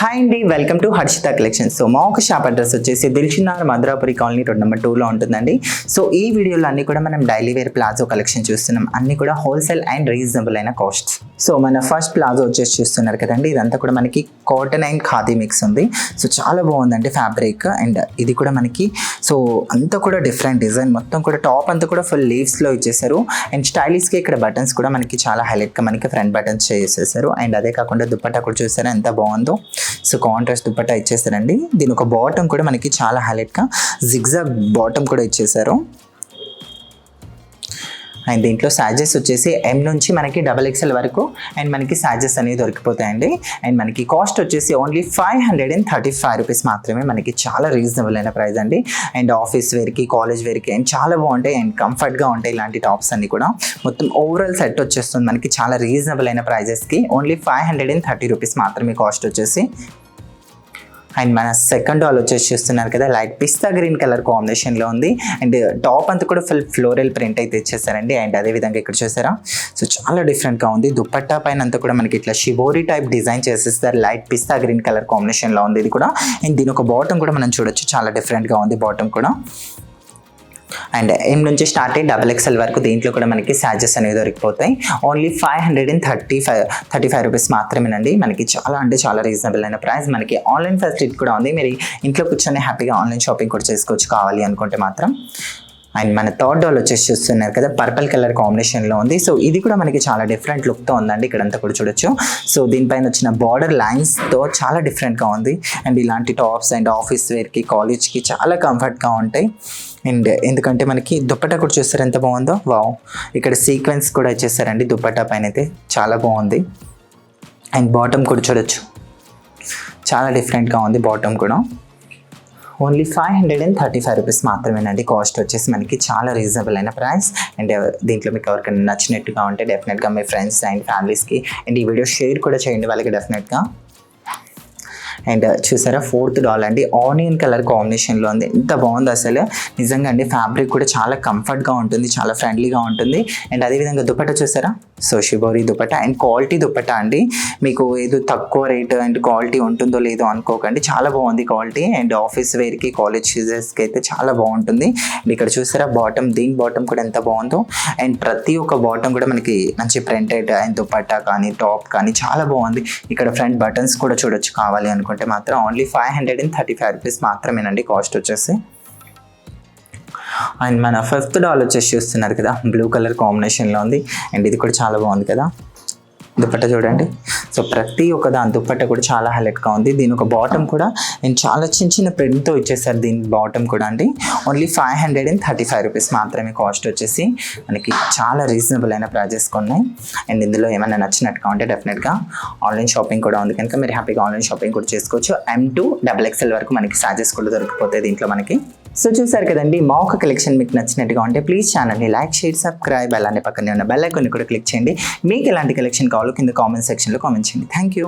Hi అండి, welcome to Harshita collection. So మా ఒక షాప్ అడ్రస్ వచ్చేసి Dilsukhnagar Madhurapuri colony road number 2లో ఉంటుందండి. సో ఈ వీడియోలో అన్ని కూడా మనం డైలీ వేర్ ప్లాజో కలెక్షన్ చూస్తున్నాం. అన్ని కూడా హోల్సేల్ అండ్ రీజనబుల్ అయిన కాస్ట్. సో మన ఫస్ట్ ప్లాజో వచ్చేసి చూస్తున్నారు కదండి, ఇదంతా కూడా మనకి కాటన్ అండ్ ఖాదీ మిక్స్ ఉంది. సో చాలా బాగుందండి ఫ్యాబ్రిక్. అండ్ ఇది కూడా మనకి సో అంతా కూడా డిఫరెంట్ డిజైన్, మొత్తం కూడా టాప్ అంతా కూడా ఫుల్ లీవ్స్లో ఇచ్చేసారు. అండ్ స్టైలిష్గా ఇక్కడ బటన్స్ కూడా మనకి చాలా హైలైట్గా మనకి ఫ్రంట్ బటన్స్ చేసేసారు. అండ్ అదే కాకుండా దుపట్టా కూడా చూసారా ఎంత బాగుందో. సో కాంట్రాస్ట్ దుపట్టా ఇచ్చేసారండి. దీని ఒక బాటమ్ కూడా మనకి చాలా హైలైట్గా జిగ్జాగ్ బాటమ్ కూడా ఇచ్చేసారు. అండ్ దీంట్లో సైజెస్ వచ్చేసి M నుంచి మనకి XXL వరకు అండ్ మనకి సైజెస్ అనేవి దొరికిపోతాయండి. అండ్ మనకి కాస్ట్ వచ్చేసి ఓన్లీ 535 రూపీస్ మాత్రమే. మనకి చాలా రీజనబుల్ అయిన ప్రైస్ అండి. అండ్ ఆఫీస్ వేర్కి, కాలేజ్ వేర్కి అండ్ చాలా బాగుంటాయి అండ్ కంఫర్ట్గా ఉంటాయి ఇలాంటి టాప్స్ అన్ని కూడా. మొత్తం ఓవరాల్ సెట్ వచ్చేస్తుంది మనకి చాలా రీజనబుల్ అయిన ప్రైజెస్కి. ఓన్లీ 530 రూపీస్ మాత్రమే కాస్ట్ వచ్చేసి. అండ్ మన సెకండ్ డాల్ వచ్చేసి చూస్తున్నారు కదా, లైట్ పిస్తా గ్రీన్ కలర్ కాంబినేషన్లో ఉంది. అండ్ టాప్ అంతా కూడా ఫుల్ ఫ్లోరల్ ప్రింట్ అయితే ఇచ్చేసారండి. అండ్ అదేవిధంగా ఇక్కడ చూసారా, సో చాలా డిఫరెంట్గా ఉంది. దుపట్టా పైన అంతా కూడా మనకి ఇట్లా షిబోరి టైప్ డిజైన్ చేసేస్తారు. లైట్ పిస్తా గ్రీన్ కలర్ కాంబినేషన్లో ఉంది ఇది కూడా. అండ్ దీని ఒక బాటమ్ కూడా మనం చూడొచ్చు, చాలా డిఫరెంట్గా ఉంది బాటమ్ కూడా. అండ్ M నుంచి స్టార్ట్ అయ్యి XXL వరకు దీంట్లో కూడా మనకి సైజెస్ అనేవి దొరికిపోతాయి. ఓన్లీ 535 రూపీస్ మాత్రమేనండి. మనకి చాలా అంటే చాలా రీజనబుల్ అయిన ప్రైస్. మనకి ఆన్లైన్ ఫెసిలిటీ కూడా ఉంది. మీరు ఇంట్లో కూర్చొని హ్యాపీగా ఆన్లైన్ షాపింగ్ కూడా చేసుకోవచ్చు కావాలి అనుకుంటే మాత్రం. అండ్ మన థర్డ్ డాల్ వచ్చేసి చూస్తున్నారు కదా, పర్పుల్ కలర్ కాంబినేషన్లో ఉంది. సో ఇది కూడా మనకి చాలా డిఫరెంట్ లుక్తో ఉందండి. ఇక్కడంతా కూడా చూడొచ్చు. సో దీనిపైన వచ్చిన బార్డర్ లైన్స్తో చాలా డిఫరెంట్గా ఉంది. అండ్ ఇలాంటి టాప్స్ అండ్ ఆఫీస్ వేర్కి, కాలేజ్కి చాలా కంఫర్ట్గా ఉంటాయి. అండ్ ఎందుకంటే మనకి దుపట్టా కూడా చూస్తారు ఎంత బాగుందో. వావ్, ఇక్కడ సీక్వెన్స్ కూడా ఇచ్చేసారండి దుపట్టా పైన అయితే చాలా బాగుంది. అండ్ బాటమ్ కూడా చూడొచ్చు, చాలా డిఫరెంట్గా ఉంది బాటమ్ కూడా. ఓన్లీ 535 రూపీస్ మాత్రమేనండి కాస్ట్ వచ్చేసి. మనకి చాలా రీజనబుల్ అయిన ప్రైస్. అండ్ దీంట్లో మీకు ఎవరికైనా నచ్చినట్టుగా ఉంటే డెఫినెట్గా మీ ఫ్రెండ్స్ అండ్ ఫ్యామిలీస్కి అండ్ ఈ వీడియో షేర్ కూడా చేయండి వాళ్ళకి డెఫినెట్గా. అండ్ చూసారా, ఫోర్త్ డాల్ అండి, ఆనియన్ కలర్ కాంబినేషన్లో ఉంది. ఎంత బాగుంది అసలు నిజంగా అండి. ఫ్యాబ్రిక్ కూడా చాలా కంఫర్ట్గా ఉంటుంది, చాలా ఫ్రెండ్లీగా ఉంటుంది. అండ్ అదేవిధంగా దుపట్టా చూసారా, so shibori dupatta and quality dupatta అండి. మీకు ఏదో తక్కువ రేట్ అండ్ క్వాలిటీ ఉంటుందో లేదో అనుకోకండి, చాలా బాగుంది క్వాలిటీ. అండ్ ఆఫీస్ వేర్కి, కాలేజ్ యూజర్స్కి అయితే చాలా బాగుంటుంది. అండ్ ఇక్కడ చూసారా బాటమ్, దీని బాటమ్ కూడా ఎంత బాగుందో. అండ్ ప్రతి ఒక్క బాటమ్ కూడా మనకి మంచి ప్రింటెడ్ అండ్ దుపట్టా కానీ టాప్ కానీ చాలా బాగుంది. ఇక్కడ ఫ్రంట్ బటన్స్ కూడా చూడొచ్చు కావాలి అనుకుంటే మాత్రం. ఓన్లీ 535 రూపీస్ మాత్రమేనండి కాస్ట్ వచ్చేసి. అండ్ మన ఫిఫ్త్ డాల్ వచ్చేసి చూస్తున్నారు కదా, బ్లూ కలర్ కాంబినేషన్లో ఉంది. అండ్ ఇది కూడా చాలా బాగుంది కదా దుపట్టా చూడండి. సో ప్రతి ఒక్క దాని దుపట్టా కూడా చాలా హైలైట్గా ఉంది. దీని ఒక బాటమ్ కూడా నేను చాలా చిన్న చిన్న ప్రింట్తో ఇచ్చేసారు దీని బాటమ్ కూడా అండి. ఓన్లీ 535 రూపీస్ మాత్రమే కాస్ట్ వచ్చేసి. మనకి చాలా రీజనబుల్ అయిన ప్రైజెస్ ఉన్నాయి. అండ్ ఇందులో ఏమైనా నచ్చినట్టుగా ఉంటే డెఫినెట్గా ఆన్లైన్ షాపింగ్ కూడా ఉంది కనుక మీరు హ్యాపీగా ఆన్లైన్ షాపింగ్ కూడా చేసుకోవచ్చు. M to XXL వరకు మనకి సైజెస్ కూడా దొరికిపోతాయి దీంట్లో మనకి. సో చూసారు కదండి, మా ఒక కలెక్షన్ మీకు నచ్చినట్టుగా ఉంటే ప్లీజ్ ఛానల్ని లైక్, షేర్, సబ్స్క్రైబ్, అలానే పక్కనే ఉన్న బెల్ ఐకాన్ని కూడా క్లిక్ చేయండి. మీకు ఎలాంటి కలెక్షన్ కావాలో కింద కామెంట్ సెక్షన్లో కామెంట్ చేయండి. Thank you.